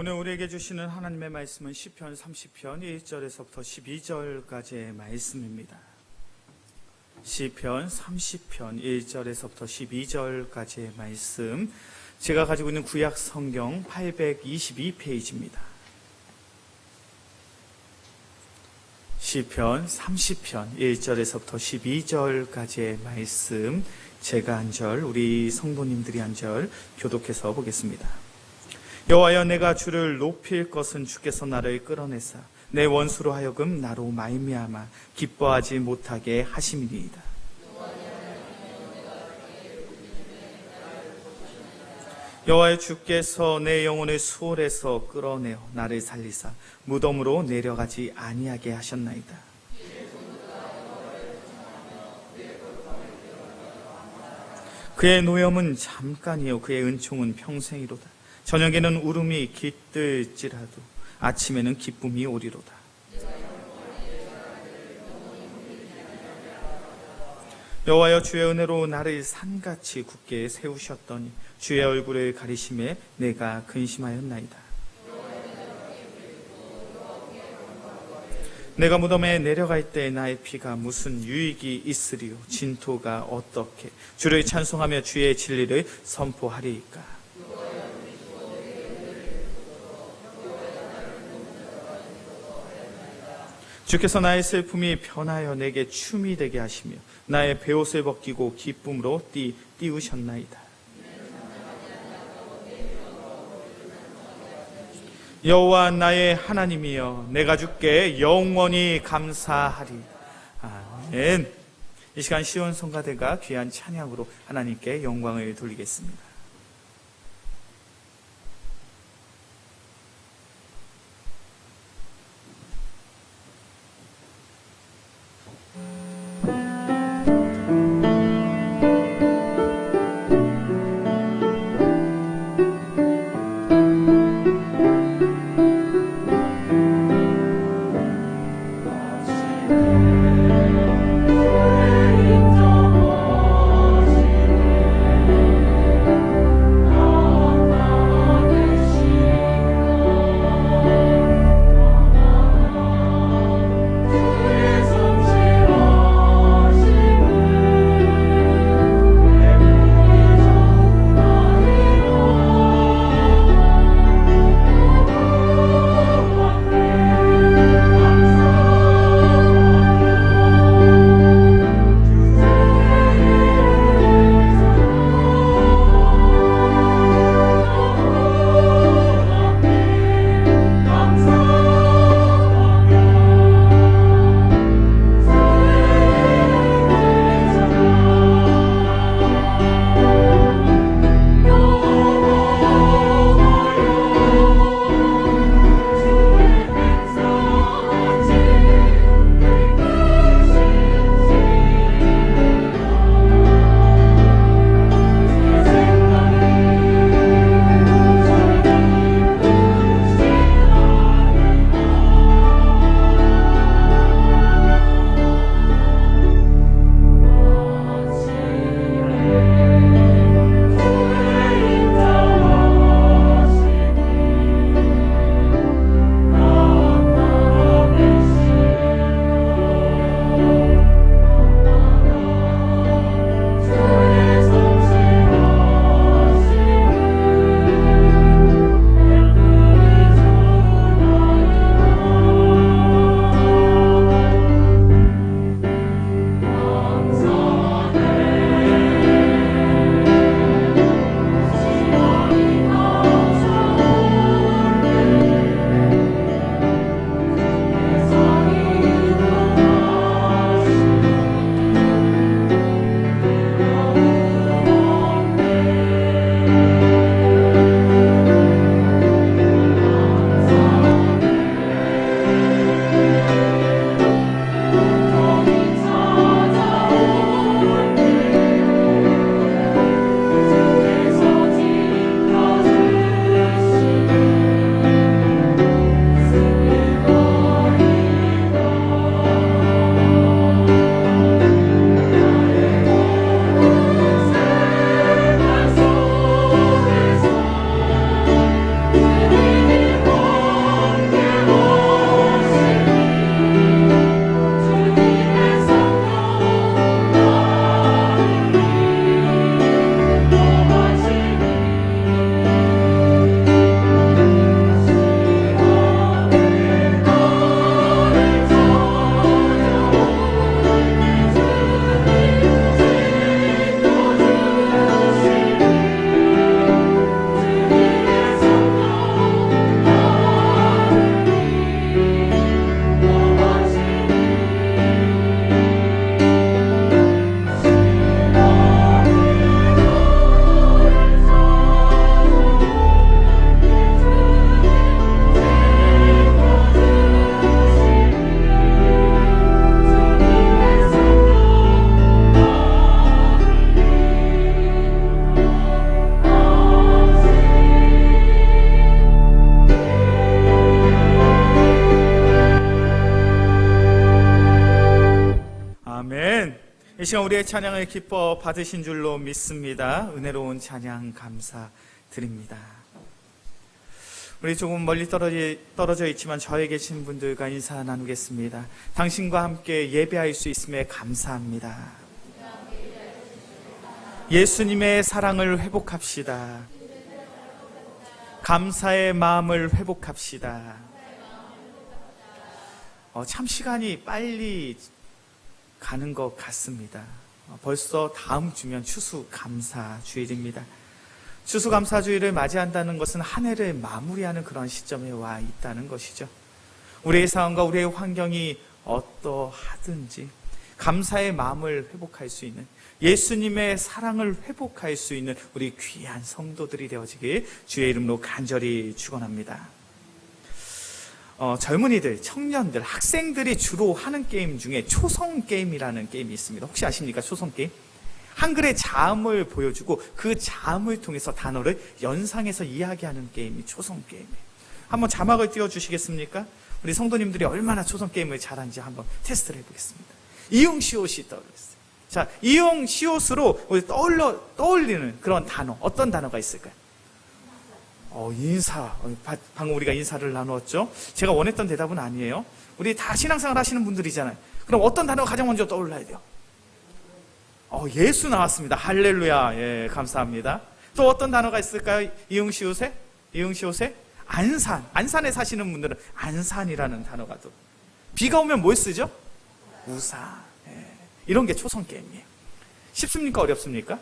오늘 우리에게 주시는 하나님의 말씀은 시편 30편 1절에서부터 12절까지의 말씀입니다. 시편 30편 1절에서부터 12절까지의 말씀, 제가 가지고 있는 구약 성경 822페이지입니다. 시편 30편 1절에서부터 12절까지의 말씀, 제가 한 절, 우리 성도님들이 한 절 교독해서 보겠습니다. 여호와여, 내가 주를 높일 것은 주께서 나를 끌어내사 내 원수로 하여금 나로 말미암아 기뻐하지 못하게 하심이니이다. 여호와여, 주께서 내 영혼을 수월에서 끌어내어 나를 살리사 무덤으로 내려가지 아니하게 하셨나이다. 그의 노염은 잠깐이요 그의 은총은 평생이로다. 저녁에는 울음이 깃들지라도 아침에는 기쁨이 오리로다. 여호와여, 주의 은혜로 나를 산같이 굳게 세우셨더니 주의 얼굴을 가리심에 내가 근심하였나이다. 내가 무덤에 내려갈 때 나의 피가 무슨 유익이 있으리요? 진토가 어떻게 주를 찬송하며 주의 진리를 선포하리이까? 주께서 나의 슬픔이 변하여 내게 춤이 되게 하시며 나의 베옷을 벗기고 기쁨으로 띄우셨나이다. 여호와 나의 하나님이여, 내가 주께 영원히 감사하리. 아멘. 이 시간 시온 성가대가 귀한 찬양으로 하나님께 영광을 돌리겠습니다. 시간 우리의 찬양을 기뻐 받으신 줄로 믿습니다. 은혜로운 찬양 감사드립니다. 우리 조금 멀리 떨어져 있지만 저에 계신 분들과 인사 나누겠습니다. 당신과 함께 예배할 수 있음에 감사합니다. 예수님의 사랑을 회복합시다. 감사의 마음을 회복합시다. 참 시간이 빨리 가는 것 같습니다. 벌써 다음 주면 추수감사주일입니다. 추수감사주일을 맞이한다는 것은 한 해를 마무리하는 그런 시점에 와 있다는 것이죠. 우리의 상황과 우리의 환경이 어떠하든지 감사의 마음을 회복할 수 있는, 예수님의 사랑을 회복할 수 있는 우리 귀한 성도들이 되어지길 주의 이름으로 간절히 축원합니다. 젊은이들, 청년들, 학생들이 주로 하는 게임 중에 초성게임이라는 게임이 있습니다. 혹시 아십니까? 초성게임? 한글의 자음을 보여주고 그 자음을 통해서 단어를 연상해서 이야기하는 게임이 초성게임이에요. 한번 자막을 띄워주시겠습니까? 우리 성도님들이 얼마나 초성게임을 잘하는지 한번 테스트를 해보겠습니다. 이응시옷이 떠올렸어요. 자, 이응시옷으로 우리 떠올리는 그런 단어, 어떤 단어가 있을까요? 인사. 방금 우리가 인사를 나누었죠? 제가 원했던 대답은 아니에요. 우리 다 신앙생활 하시는 분들이잖아요. 그럼 어떤 단어가 가장 먼저 떠올라야 돼요? 예수 나왔습니다. 할렐루야. 예, 감사합니다. 또 어떤 단어가 있을까요? 이응시옷에? 안산. 안산에 사시는 분들은 안산이라는 단어가 또. 비가 오면 뭘 쓰죠? 우산. 예, 이런 게 초성게임이에요. 쉽습니까? 어렵습니까?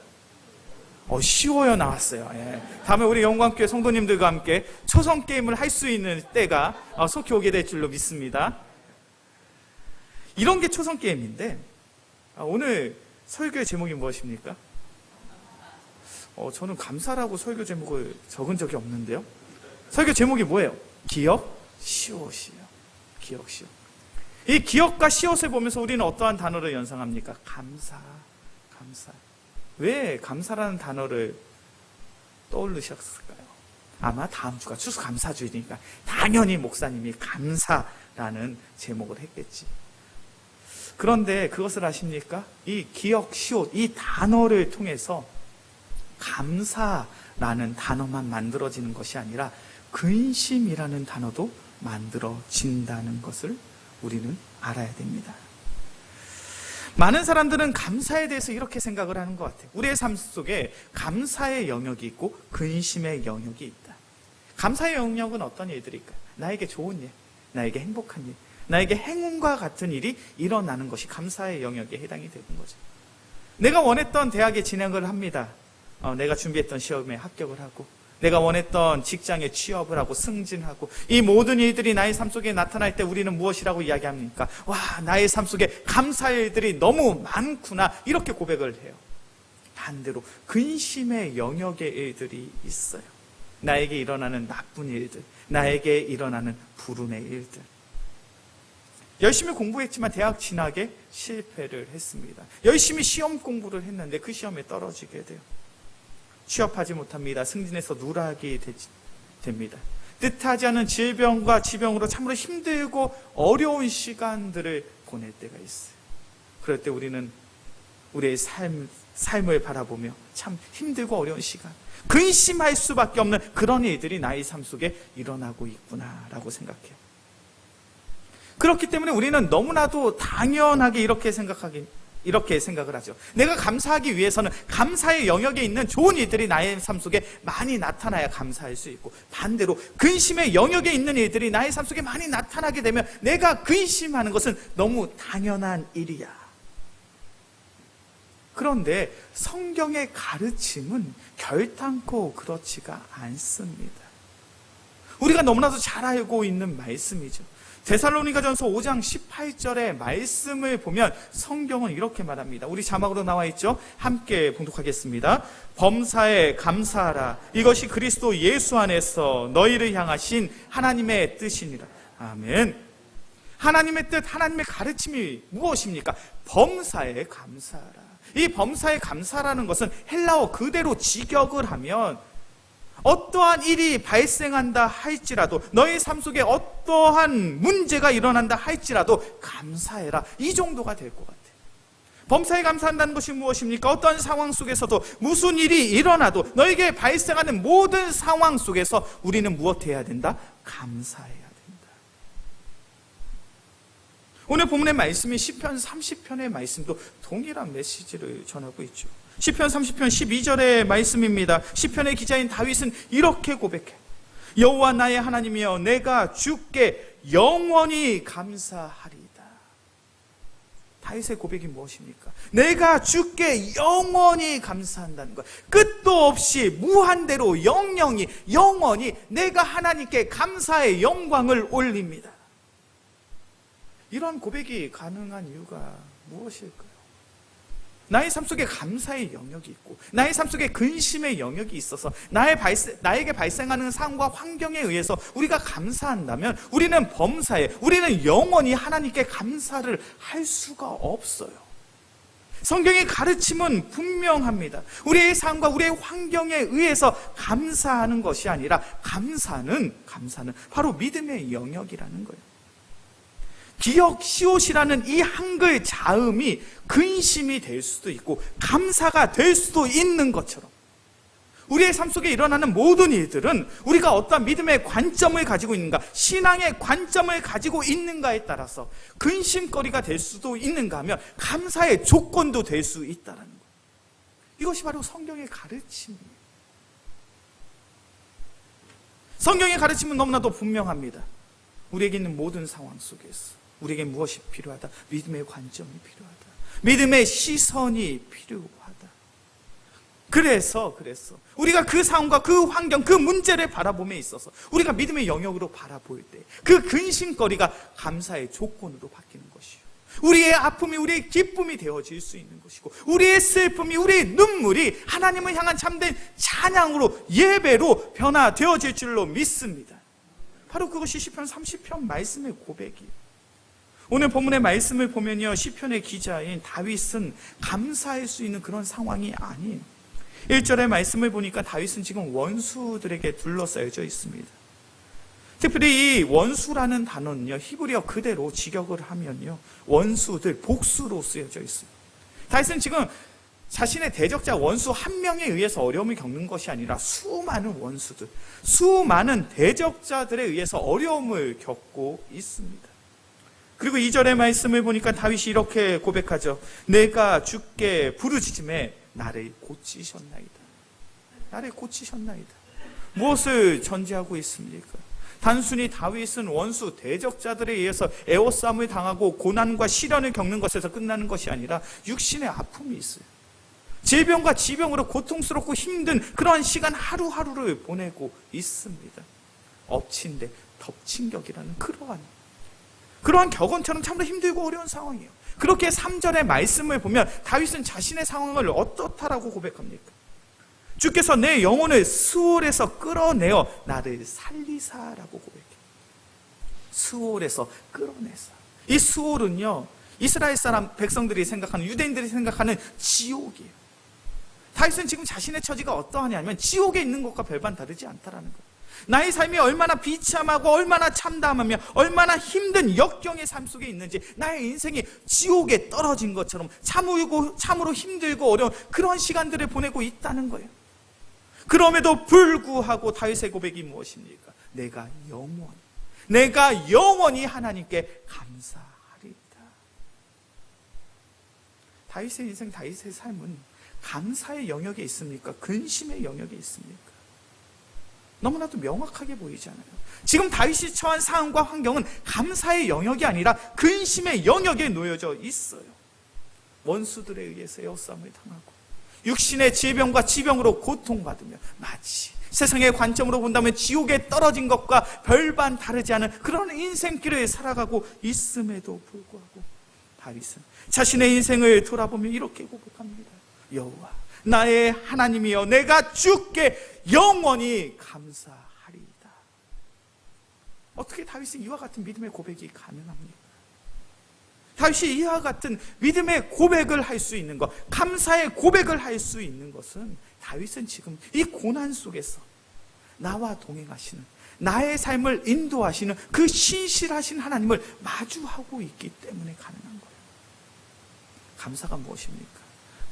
쉬워요. 나왔어요. 예. 다음에 우리 영광교회 성도님들과 함께 초성게임을 할 수 있는 때가 속히 오게 될 줄로 믿습니다. 이런 게 초성게임인데, 오늘 설교의 제목이 무엇입니까? 저는 감사라고 설교 제목을 적은 적이 없는데요. 설교 제목이 뭐예요? 기억, 시옷이에요. 기억, 시옷. 이 기억과 시옷을 보면서 우리는 어떠한 단어를 연상합니까? 감사. 왜 감사라는 단어를 떠올리셨을까요? 아마 다음 주가 추수감사주일이니까 당연히 목사님이 감사라는 제목을 했겠지. 그런데 그것을 아십니까? 이 기억, 시옷, 이 단어를 통해서 감사라는 단어만 만들어지는 것이 아니라 근심이라는 단어도 만들어진다는 것을 우리는 알아야 됩니다. 많은 사람들은 감사에 대해서 이렇게 생각을 하는 것 같아요. 우리의 삶 속에 감사의 영역이 있고 근심의 영역이 있다. 감사의 영역은 어떤 일들일까요? 나에게 좋은 일, 나에게 행복한 일, 나에게 행운과 같은 일이 일어나는 것이 감사의 영역에 해당이 되는 거죠. 내가 원했던 대학에 진학을 합니다. 내가 준비했던 시험에 합격을 하고, 내가 원했던 직장에 취업을 하고 승진하고, 이 모든 일들이 나의 삶 속에 나타날 때 우리는 무엇이라고 이야기합니까? 와, 나의 삶 속에 감사의 일들이 너무 많구나, 이렇게 고백을 해요. 반대로 근심의 영역의 일들이 있어요. 나에게 일어나는 나쁜 일들, 나에게 일어나는 불운의 일들. 열심히 공부했지만 대학 진학에 실패를 했습니다. 열심히 시험 공부를 했는데 그 시험에 떨어지게 돼요. 취업하지 못합니다. 승진해서 누락이 됩니다. 뜻하지 않은 질병과 지병으로 참으로 힘들고 어려운 시간들을 보낼 때가 있어요. 그럴 때 우리는 우리의 삶을 바라보며 참 힘들고 어려운 시간, 근심할 수밖에 없는 그런 일들이 나의 삶 속에 일어나고 있구나라고 생각해요. 그렇기 때문에 우리는 너무나도 당연하게 이렇게 생각을 하죠. 내가 감사하기 위해서는 감사의 영역에 있는 좋은 일들이 나의 삶 속에 많이 나타나야 감사할 수 있고, 반대로 근심의 영역에 있는 일들이 나의 삶 속에 많이 나타나게 되면 내가 근심하는 것은 너무 당연한 일이야. 그런데 성경의 가르침은 결단코 그렇지가 않습니다. 우리가 너무나도 잘 알고 있는 말씀이죠. 데살로니가전서 5장 18절의 말씀을 보면 성경은 이렇게 말합니다. 우리 자막으로 나와 있죠? 함께 봉독하겠습니다. 범사에 감사하라. 이것이 그리스도 예수 안에서 너희를 향하신 하나님의 뜻이니라. 아멘. 하나님의 뜻, 하나님의 가르침이 무엇입니까? 범사에 감사하라. 이 범사에 감사라는 것은 헬라어 그대로 직역을 하면 어떠한 일이 발생한다 할지라도, 너의 삶 속에 어떠한 문제가 일어난다 할지라도 감사해라, 이 정도가 될 것 같아요. 범사에 감사한다는 것이 무엇입니까? 어떤 상황 속에서도 무슨 일이 일어나도 너에게 발생하는 모든 상황 속에서 우리는 무엇해야 된다? 감사해야 된다. 오늘 본문의 말씀이 시편 30편의 말씀도 동일한 메시지를 전하고 있죠. 시편 30편 12절의 말씀입니다. 시편의 기자인 다윗은 이렇게 고백해. 여호와 나의 하나님이여 내가 주께 영원히 감사하리이다. 다윗의 고백이 무엇입니까? 내가 주께 영원히 감사한다는 것. 끝도 없이 무한대로 영영이 영원히 내가 하나님께 감사의 영광을 올립니다. 이런 고백이 가능한 이유가 무엇일까요? 나의 삶 속에 감사의 영역이 있고 나의 삶 속에 근심의 영역이 있어서 나에게 발생하는 상황과 환경에 의해서 우리가 감사한다면 우리는 범사에, 우리는 영원히 하나님께 감사를 할 수가 없어요. 성경의 가르침은 분명합니다. 우리의 삶과 우리의 환경에 의해서 감사하는 것이 아니라 감사는 바로 믿음의 영역이라는 거예요. 기억 시옷이라는 이 한글 자음이 근심이 될 수도 있고 감사가 될 수도 있는 것처럼 우리의 삶 속에 일어나는 모든 일들은 우리가 어떤 믿음의 관점을 가지고 있는가, 신앙의 관점을 가지고 있는가에 따라서 근심거리가 될 수도 있는가 하면 감사의 조건도 될 수 있다는 거예요. 이것이 바로 성경의 가르침이에요. 성경의 가르침은 너무나도 분명합니다. 우리에게 있는 모든 상황 속에서 우리에게 무엇이 필요하다? 믿음의 관점이 필요하다. 믿음의 시선이 필요하다. 그래서 우리가 그 상황과 그 환경, 그 문제를 바라봄에 있어서 우리가 믿음의 영역으로 바라볼 때 그 근심거리가 감사의 조건으로 바뀌는 것이요, 우리의 아픔이 우리의 기쁨이 되어질 수 있는 것이고 우리의 슬픔이, 우리의 눈물이 하나님을 향한 참된 찬양으로, 예배로 변화되어질 줄로 믿습니다. 바로 그것이 시편 30편 말씀의 고백이에요. 오늘 본문의 말씀을 보면요, 시편의 기자인 다윗은 감사할 수 있는 그런 상황이 아니에요. 1절의 말씀을 보니까 다윗은 지금 원수들에게 둘러싸여져 있습니다. 특별히 이 원수라는 단어는요, 히브리어 그대로 직역을 하면요, 원수들, 복수로 쓰여져 있습니다. 다윗은 지금 자신의 대적자 원수 한 명에 의해서 어려움을 겪는 것이 아니라 수많은 원수들, 수많은 대적자들에 의해서 어려움을 겪고 있습니다. 그리고 2절의 말씀을 보니까 다윗이 이렇게 고백하죠. 내가 주께 부르짖음에 나를 고치셨나이다. 나를 고치셨나이다. 무엇을 전제하고 있습니까? 단순히 다윗은 원수 대적자들에 의해서 애워싸움을 당하고 고난과 시련을 겪는 것에서 끝나는 것이 아니라 육신의 아픔이 있어요. 질병과 지병으로 고통스럽고 힘든 그러한 시간 하루하루를 보내고 있습니다. 엎친 데 덮친 격이라는 그러한 격언처럼 참으로 힘들고 어려운 상황이에요. 그렇게 3절의 말씀을 보면 다윗은 자신의 상황을 어떻다라고 고백합니까? 주께서 내 영혼을 스올에서 끌어내어 나를 살리사라고 고백해요. 스올에서 끌어내사. 이 스올은요, 이스라엘 사람 백성들이 생각하는, 유대인들이 생각하는 지옥이에요. 다윗은 지금 자신의 처지가 어떠하냐면 지옥에 있는 것과 별반 다르지 않다라는 거예요. 나의 삶이 얼마나 비참하고 얼마나 참담하며 얼마나 힘든 역경의 삶 속에 있는지, 나의 인생이 지옥에 떨어진 것처럼 참으로 힘들고 어려운 그런 시간들을 보내고 있다는 거예요. 그럼에도 불구하고 다윗의 고백이 무엇입니까? 내가 영원히 하나님께 감사하리이다. 다윗의 인생, 다윗의 삶은 감사의 영역에 있습니까? 근심의 영역에 있습니까? 너무나도 명확하게 보이잖아요. 지금 다윗이 처한 상황과 환경은 감사의 영역이 아니라 근심의 영역에 놓여져 있어요. 원수들에 의해서 애워싸움을 당하고 육신의 질병과 지병으로 고통받으며 마치 세상의 관점으로 본다면 지옥에 떨어진 것과 별반 다르지 않은 그런 인생길을 살아가고 있음에도 불구하고 다윗은 자신의 인생을 돌아보며 이렇게 고백합니다. 여호와 나의 하나님이여 내가 주께 영원히 감사하리이다. 어떻게 다윗은 이와 같은 믿음의 고백이 가능합니까? 다윗이 이와 같은 믿음의 고백을 할 수 있는 것, 감사의 고백을 할 수 있는 것은 다윗은 지금 이 고난 속에서 나와 동행하시는, 나의 삶을 인도하시는 그 신실하신 하나님을 마주하고 있기 때문에 가능한 거예요. 감사가 무엇입니까?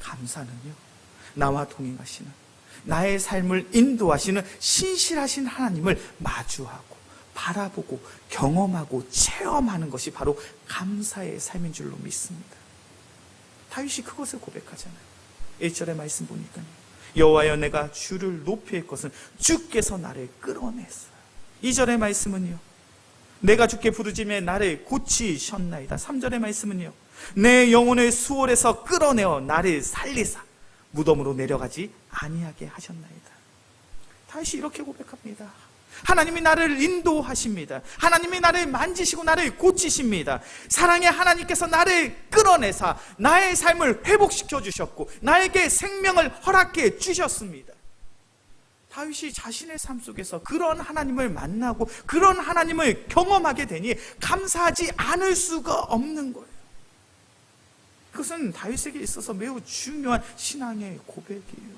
감사는요, 나와 동행하시는, 나의 삶을 인도하시는 신실하신 하나님을 마주하고 바라보고 경험하고 체험하는 것이 바로 감사의 삶인 줄로 믿습니다. 다윗이 그것을 고백하잖아요. 1절의 말씀 보니까요, 여호와여 내가 주를 높일 것은 주께서 나를 끌어냈어요. 2절의 말씀은요, 내가 주께 부르짖음에 나를 고치셨나이다. 3절의 말씀은요, 내 영혼을 수월에서 끌어내어 나를 살리사 무덤으로 내려가지 아니하게 하셨나이다. 다윗이 이렇게 고백합니다. 하나님이 나를 인도하십니다. 하나님이 나를 만지시고 나를 고치십니다. 사랑의 하나님께서 나를 끌어내사 나의 삶을 회복시켜 주셨고 나에게 생명을 허락해 주셨습니다. 다윗이 자신의 삶 속에서 그런 하나님을 만나고 그런 하나님을 경험하게 되니 감사하지 않을 수가 없는 거예요. 그것은 다윗에게 있어서 매우 중요한 신앙의 고백이에요.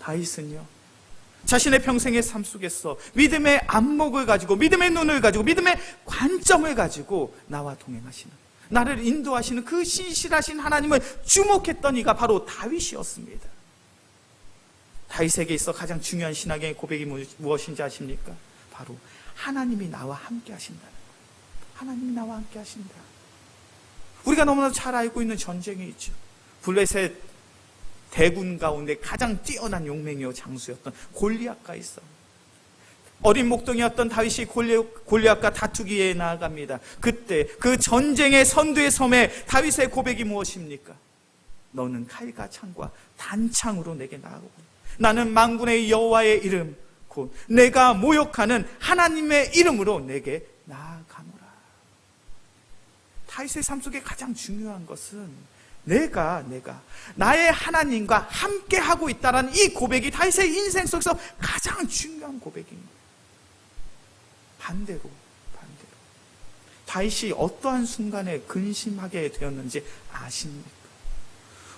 다윗은요, 자신의 평생의 삶 속에서 믿음의 안목을 가지고 믿음의 눈을 가지고 믿음의 관점을 가지고 나와 동행하시는, 나를 인도하시는 그 신실하신 하나님을 주목했던 이가 바로 다윗이었습니다. 다윗에게 있어 가장 중요한 신앙의 고백이 무엇인지 아십니까? 바로 하나님이 나와 함께 하신다는 거예요. 하나님이 나와 함께 하신다. 우리가 너무나 잘 알고 있는 전쟁이 있죠. 블레셋 대군 가운데 가장 뛰어난 용맹이요 장수였던 골리앗과 있어. 어린 목동이었던 다윗이 골리앗과 다투기에 나아갑니다. 그때 그 전쟁의 선두에 섬에 다윗의 고백이 무엇입니까? 너는 칼과 창과 단창으로 내게 나아오고 나는 만군의 여호와의 이름 곧 내가 모욕하는 하나님의 이름으로 내게 나아가노라. 다윗의 삶 속에 가장 중요한 것은 내가 나의 하나님과 함께 하고 있다는 이 고백이 다윗의 인생 속에서 가장 중요한 고백입니다. 반대로 다윗이 어떠한 순간에 근심하게 되었는지 아십니까?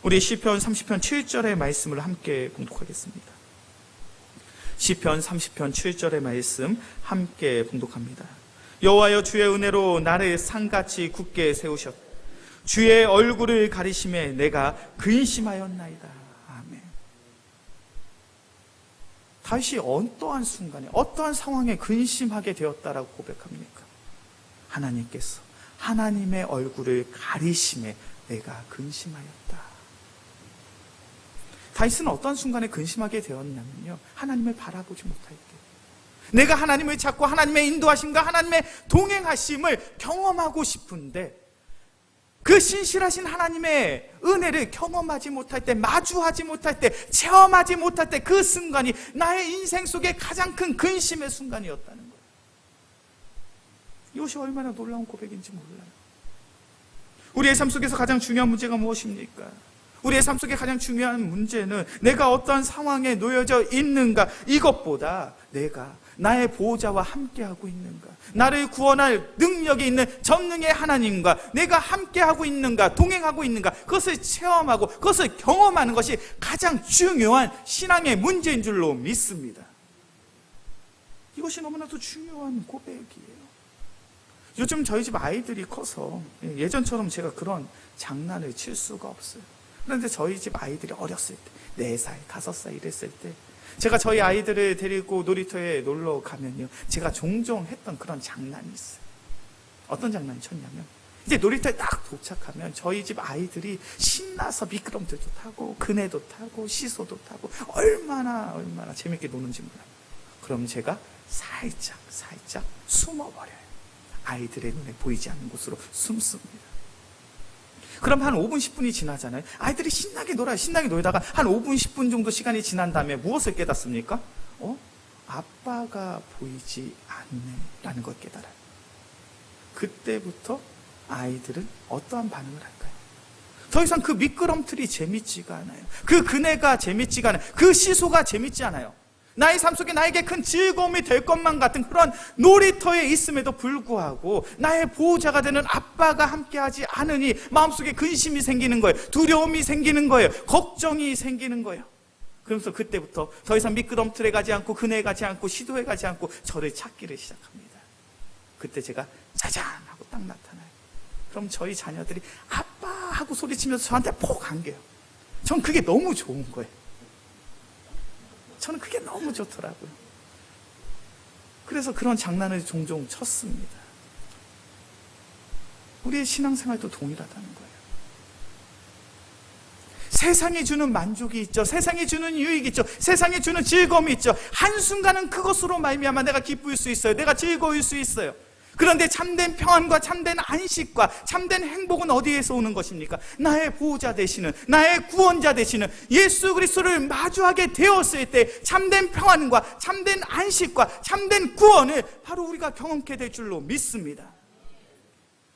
우리 시편 30편 7절의 말씀을 함께 봉독하겠습니다. 시편 30편 7절의 말씀 함께 봉독합니다. 여호와여 주의 은혜로 나를 산같이 굳게 세우셨다. 주의 얼굴을 가리심에 내가 근심하였나이다. 아멘. 다윗이 어떠한 순간에 어떠한 상황에 근심하게 되었다라고 고백합니까? 하나님께서 하나님의 얼굴을 가리심에 내가 근심하였다. 다윗은 어떤 순간에 근심하게 되었냐면요, 하나님을 바라보지 못할 때, 내가 하나님을 찾고 하나님의 인도하심과 하나님의 동행하심을 경험하고 싶은데 그 신실하신 하나님의 은혜를 경험하지 못할 때, 마주하지 못할 때, 체험하지 못할 때 그 순간이 나의 인생 속에 가장 큰 근심의 순간이었다는 거예요. 이것이 얼마나 놀라운 고백인지 몰라요. 우리의 삶 속에서 가장 중요한 문제가 무엇입니까? 우리의 삶 속에 가장 중요한 문제는 내가 어떠한 상황에 놓여져 있는가, 이것보다 내가 나의 보호자와 함께하고 있는가, 나를 구원할 능력이 있는 전능의 하나님과 내가 함께하고 있는가, 동행하고 있는가, 그것을 체험하고 그것을 경험하는 것이 가장 중요한 신앙의 문제인 줄로 믿습니다. 이것이 너무나도 중요한 고백이에요. 요즘 저희 집 아이들이 커서 예전처럼 제가 그런 장난을 칠 수가 없어요. 그런데 저희 집 아이들이 어렸을 때, 4살, 5살 이랬을 때 제가 저희 아이들을 데리고 놀이터에 놀러 가면요, 제가 종종 했던 그런 장난이 있어요. 어떤 장난이 쳤냐면, 이제 놀이터에 딱 도착하면 저희 집 아이들이 신나서 미끄럼틀도 타고 그네도 타고 시소도 타고 얼마나 재밌게 노는지 몰라요. 그럼 제가 살짝 숨어버려요. 아이들의 눈에 보이지 않는 곳으로 숨습니다. 그럼 한 5분, 10분이 지나잖아요. 아이들이 신나게 놀다가 한 5분, 10분 정도 시간이 지난 다음에 무엇을 깨닫습니까? 아빠가 보이지 않네 라는 걸 깨달아요. 그때부터 아이들은 어떠한 반응을 할까요? 더 이상 그 미끄럼틀이 재밌지가 않아요. 그 그네가 재밌지가 않아요. 그 시소가 재밌지 않아요. 나의 삶 속에 나에게 큰 즐거움이 될 것만 같은 그런 놀이터에 있음에도 불구하고 나의 보호자가 되는 아빠가 함께하지 않으니 마음속에 근심이 생기는 거예요. 두려움이 생기는 거예요. 걱정이 생기는 거예요. 그러면서 그때부터 더 이상 미끄럼틀에 가지 않고 그네에 가지 않고 시도에 가지 않고 저를 찾기를 시작합니다. 그때 제가 짜잔 하고 딱 나타나요. 그럼 저희 자녀들이 아빠 하고 소리치면서 저한테 폭 안겨요. 전 그게 너무 좋은 거예요. 저는 그게 너무 좋더라고요. 그래서 그런 장난을 종종 쳤습니다. 우리의 신앙생활도 동일하다는 거예요. 세상이 주는 만족이 있죠. 세상이 주는 유익이 있죠. 세상이 주는 즐거움이 있죠. 한순간은 그것으로 말미암아 내가 기쁠 수 있어요. 내가 즐거울 수 있어요. 그런데 참된 평안과 참된 안식과 참된 행복은 어디에서 오는 것입니까? 나의 보호자 되시는, 나의 구원자 되시는 예수 그리스도를 마주하게 되었을 때 참된 평안과 참된 안식과 참된 구원을 바로 우리가 경험케 될 줄로 믿습니다.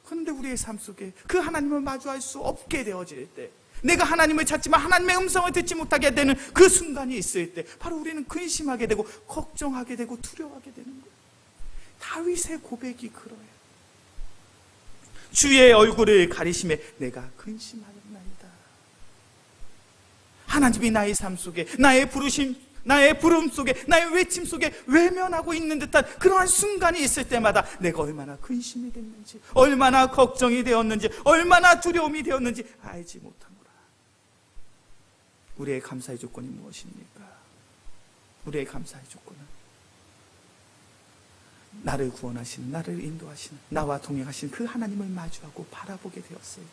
그런데 우리의 삶 속에 그 하나님을 마주할 수 없게 되어질 때, 내가 하나님을 찾지만 하나님의 음성을 듣지 못하게 되는 그 순간이 있을 때 바로 우리는 근심하게 되고 걱정하게 되고 두려워하게 되는 거예요. 다윗의 고백이 그러해요. 주의 얼굴을 가리심에 내가 근심하였나이다. 하나님이 나의 삶 속에, 나의 부르심, 나의 부름 속에, 나의 외침 속에 외면하고 있는 듯한 그러한 순간이 있을 때마다 내가 얼마나 근심이 됐는지, 얼마나 걱정이 되었는지, 얼마나 두려움이 되었는지 알지 못합니다. 우리의 감사의 조건이 무엇입니까? 우리의 감사의 조건은 나를 구원하시는, 나를 인도하시는, 나와 동행하시는 그 하나님을 마주하고 바라보게 되었을 때,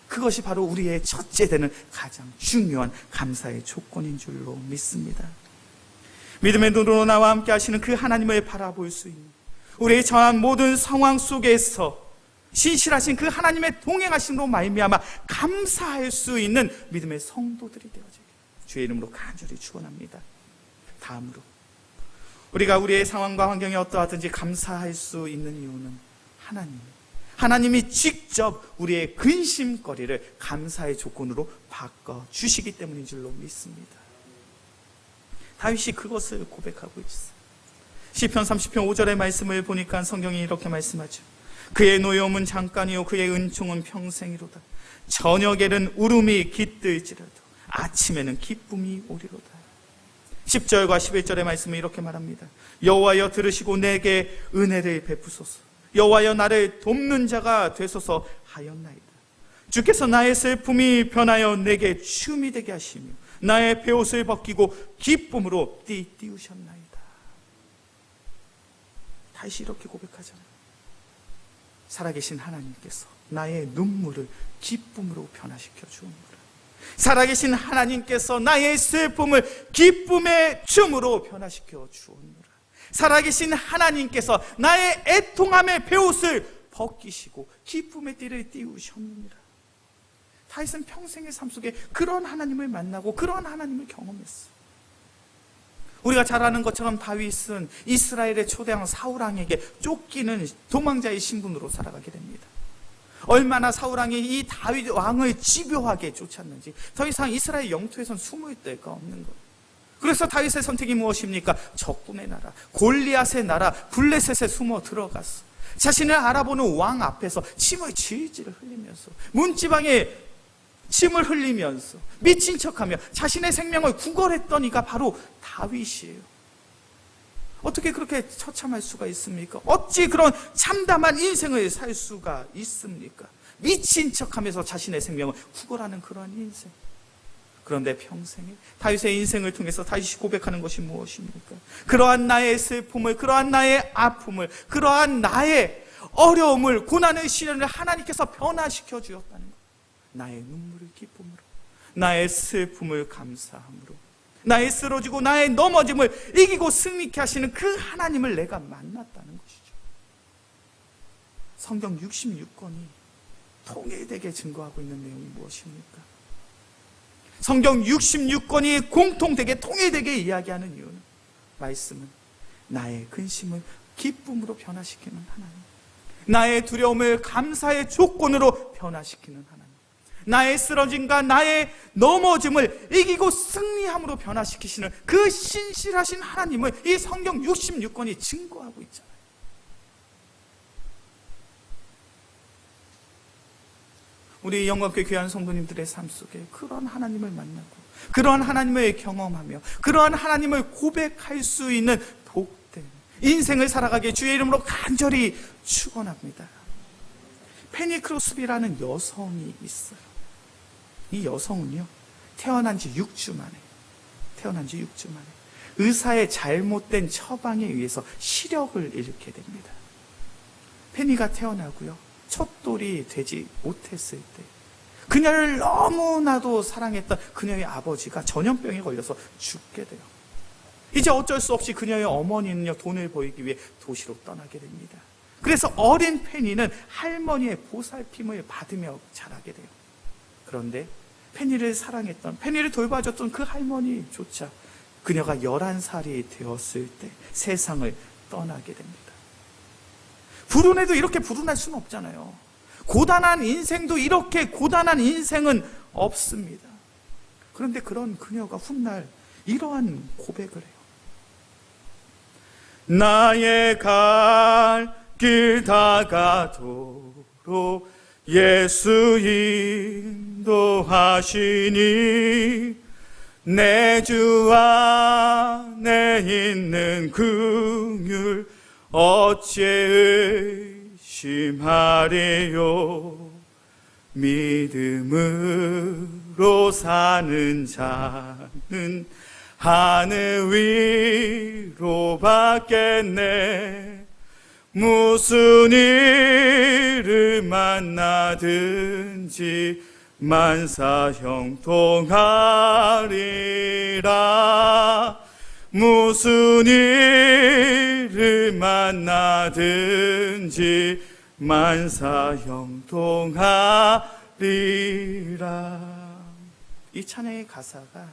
그것이 바로 우리의 첫째 되는 가장 중요한 감사의 조건인 줄로 믿습니다. 믿음의 눈으로 나와 함께 하시는 그 하나님을 바라볼 수 있는, 우리의 처한 모든 상황 속에서 신실하신 그 하나님의 동행하심으로 말미암아 감사할 수 있는 믿음의 성도들이 되어지길 주의 이름으로 간절히 축원합니다. 다음으로 우리가 우리의 상황과 환경이 어떠하든지 감사할 수 있는 이유는 하나님이 직접 우리의 근심거리를 감사의 조건으로 바꿔주시기 때문인 줄로 믿습니다. 다윗이 그것을 고백하고 있어요. 시편 30편 5절의 말씀을 보니까 성경이 이렇게 말씀하죠. 그의 노여움은 잠깐이요 그의 은총은 평생이로다. 저녁에는 울음이 깃들지라도 아침에는 기쁨이 오리로다. 10절과 11절의 말씀은 이렇게 말합니다. 여호와여 들으시고 내게 은혜를 베푸소서. 여호와여 나를 돕는 자가 되소서 하였나이다. 주께서 나의 슬픔이 변하여 내게 춤이 되게 하시며 나의 베옷을 벗기고 기쁨으로 띠우셨나이다. 다시 이렇게 고백하잖아요. 살아계신 하나님께서 나의 눈물을 기쁨으로 변화시켜 주옵니다. 살아계신 하나님께서 나의 슬픔을 기쁨의 춤으로 변화시켜 주옵니다. 살아계신 하나님께서 나의 애통함의 베옷을 벗기시고 기쁨의 띠를 띠우셨느니라. 다윗은 평생의 삶 속에 그런 하나님을 만나고 그런 하나님을 경험했어요. 우리가 잘 아는 것처럼 다윗은 이스라엘의 초대왕 사울왕에게 쫓기는 도망자의 신분으로 살아가게 됩니다. 얼마나 사울왕이 이 다윗 왕을 집요하게 쫓았는지 더 이상 이스라엘 영토에선 숨을 데가 없는 거예요. 그래서 다윗의 선택이 무엇입니까? 적군의 나라, 골리앗의 나라 블레셋에 숨어 들어갔어. 자신을 알아보는 왕 앞에서 침을 질질 흘리면서, 문지방에 침을 흘리면서 미친 척하며 자신의 생명을 구걸했던 이가 바로 다윗이에요. 어떻게 그렇게 처참할 수가 있습니까? 어찌 그런 참담한 인생을 살 수가 있습니까? 미친 척하면서 자신의 생명을 구걸하는 그런 인생. 그런데 평생에 다윗의 인생을 통해서 다윗이 고백하는 것이 무엇입니까? 그러한 나의 슬픔을, 그러한 나의 아픔을, 그러한 나의 어려움을, 고난을, 시련을 하나님께서 변화시켜 주었다는 것. 나의 눈물을 기쁨으로, 나의 슬픔을 감사함으로, 나의 쓰러지고 나의 넘어짐을 이기고 승리케 하시는 그 하나님을 내가 만났다는 것이죠. 성경 66권이 통일되게 증거하고 있는 내용이 무엇입니까? 성경 66권이 공통되게 통일되게 이야기하는 이유는, 말씀은 나의 근심을 기쁨으로 변화시키는 하나님, 나의 두려움을 감사의 조건으로 변화시키는 하나님, 나의 쓰러짐과 나의 넘어짐을 이기고 승리함으로 변화시키시는 그 신실하신 하나님을 이 성경 66권이 증거하고 있잖아요. 우리 영광교회 귀한 성도님들의 삶 속에 그런 하나님을 만나고 그러한 하나님을 경험하며 그러한 하나님을 고백할 수 있는 복된 인생을 살아가게 주의 이름으로 간절히 축원합니다. 페니 크로스비라는 여성이 있어요. 이 여성은요, 태어난 지 6주 만에 의사의 잘못된 처방에 의해서 시력을 잃게 됩니다. 페니가 태어나고요, 첫돌이 되지 못했을 때 그녀를 너무나도 사랑했던 그녀의 아버지가 전염병에 걸려서 죽게 돼요. 이제 어쩔 수 없이 그녀의 어머니는요, 돈을 벌기 위해 도시로 떠나게 됩니다. 그래서 어린 페니는 할머니의 보살핌을 받으며 자라게 돼요. 그런데 페니를 사랑했던, 페니를 돌봐줬던 그 할머니조차 그녀가 11살이 되었을 때 세상을 떠나게 됩니다. 불운해도 이렇게 불운할 수는 없잖아요. 고단한 인생도 이렇게 고단한 인생은 없습니다. 그런데 그런 그녀가 훗날 이러한 고백을 해요. 나의 갈 길 다가도록 예수 인도하시니 내 주 안에 있는 긍휼 어찌 의심하리요. 믿음으로 사는 자는 하늘 위로 받겠네. 무슨 일을 만나든지 만사 형통하리라. 무슨 일을 만나든지 만사 형통하리라. 이 찬양의 가사가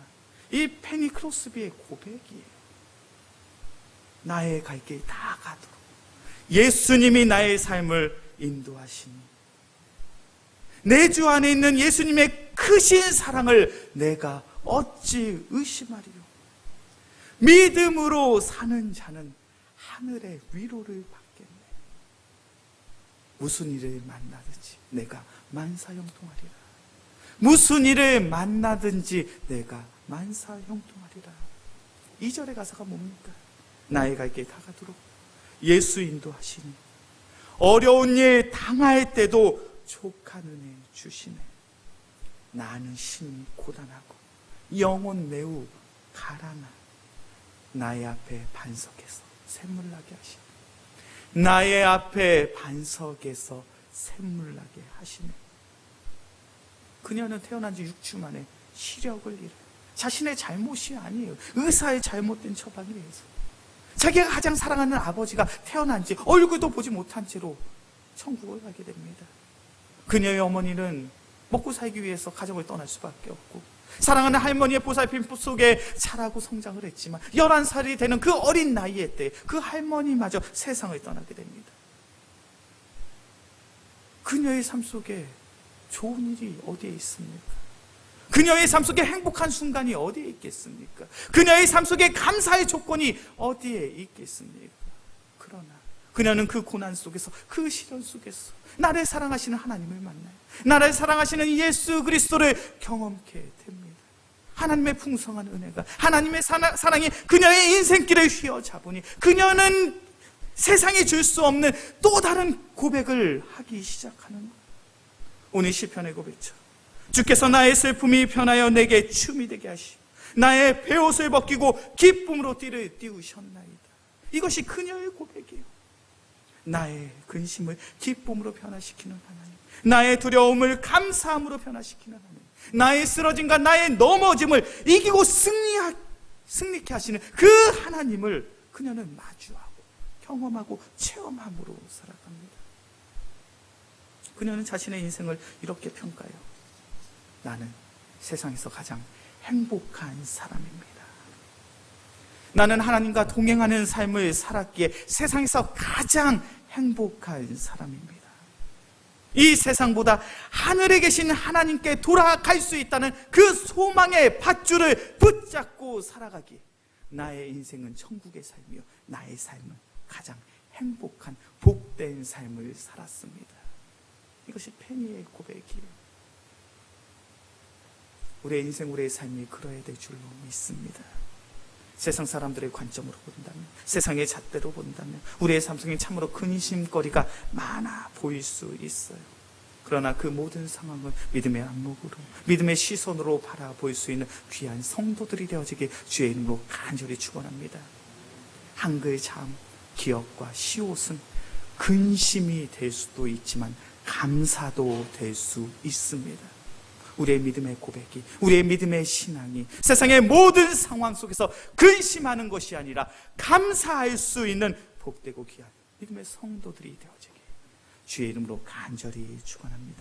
이 페니 크로스비의 고백이에요. 나의 갈 길 다 가도록 예수님이 나의 삶을 인도하시니, 내 주 안에 있는 예수님의 크신 사랑을 내가 어찌 의심하리요. 믿음으로 사는 자는 하늘의 위로를 받겠네. 무슨 일을 만나든지 내가 만사형통하리라. 무슨 일을 만나든지 내가 만사형통하리라. 2절의 가사가 뭡니까? 나의 갈 길 다 가도록 예수 인도하시니 어려운 일 당할 때도 족한 은혜 주시네. 나는 심히 고단하고 영혼 매우 가라나 나의 앞에 반석에서 샘물나게 하시네. 나의 앞에 반석에서 샘물나게 하시네. 그녀는 태어난 지 6주 만에 시력을 잃어요. 자신의 잘못이 아니에요. 의사의 잘못된 처방에 의해서. 자기가 가장 사랑하는 아버지가 태어난 지 얼굴도 보지 못한 채로 천국을 가게 됩니다. 그녀의 어머니는 먹고 살기 위해서 가정을 떠날 수밖에 없고, 사랑하는 할머니의 보살핌 속에 자라고 성장을 했지만 11살이 되는 그 어린 나이에 때 그 할머니마저 세상을 떠나게 됩니다. 그녀의 삶 속에 좋은 일이 어디에 있습니까? 그녀의 삶 속에 행복한 순간이 어디에 있겠습니까? 그녀의 삶 속에 감사의 조건이 어디에 있겠습니까? 그러나 그녀는 그 고난 속에서, 그 시련 속에서 나를 사랑하시는 하나님을 만나요. 나를 사랑하시는 예수 그리스도를 경험케 됩니다. 하나님의 풍성한 은혜가, 하나님의 사랑이 그녀의 인생길을 휘어잡으니 그녀는 세상이 줄 수 없는 또 다른 고백을 하기 시작하는 거예요. 오늘 시편의 고백처럼 주께서 나의 슬픔이 편하여 내게 춤이 되게 하시고 나의 베옷을 벗기고 기쁨으로 띠를 띄우셨나이다. 이것이 그녀의 고백이에요. 나의 근심을 기쁨으로 변화시키는 하나님, 나의 두려움을 감사함으로 변화시키는 하나님, 나의 쓰러짐과 나의 넘어짐을 이기고 승리케 하시는 그 하나님을 그녀는 마주하고 경험하고 체험함으로 살아갑니다. 그녀는 자신의 인생을 이렇게 평가해요. 나는 세상에서 가장 행복한 사람입니다. 나는 하나님과 동행하는 삶을 살았기에 세상에서 가장 행복한 사람입니다. 이 세상보다 하늘에 계신 하나님께 돌아갈 수 있다는 그 소망의 밧줄을 붙잡고 살아가기에 나의 인생은 천국의 삶이요, 나의 삶은 가장 행복한 복된 삶을 살았습니다. 이것이 페니의 고백이에요. 우리의 인생, 우리의 삶이 그러해야 될 줄로 믿습니다. 세상 사람들의 관점으로 본다면, 세상의 잣대로 본다면 우리의 삶 속에 참으로 근심거리가 많아 보일 수 있어요. 그러나 그 모든 상황을 믿음의 안목으로, 믿음의 시선으로 바라볼 수 있는 귀한 성도들이 되어지길 주의 이름으로 간절히 축원합니다. 한글 참, 기억과 시옷은 근심이 될 수도 있지만 감사도 될 수 있습니다. 우리의 믿음의 고백이, 우리의 믿음의 신앙이 세상의 모든 상황 속에서 근심하는 것이 아니라 감사할 수 있는 복되고 귀한 믿음의 성도들이 되어지길 주의 이름으로 간절히 축원합니다.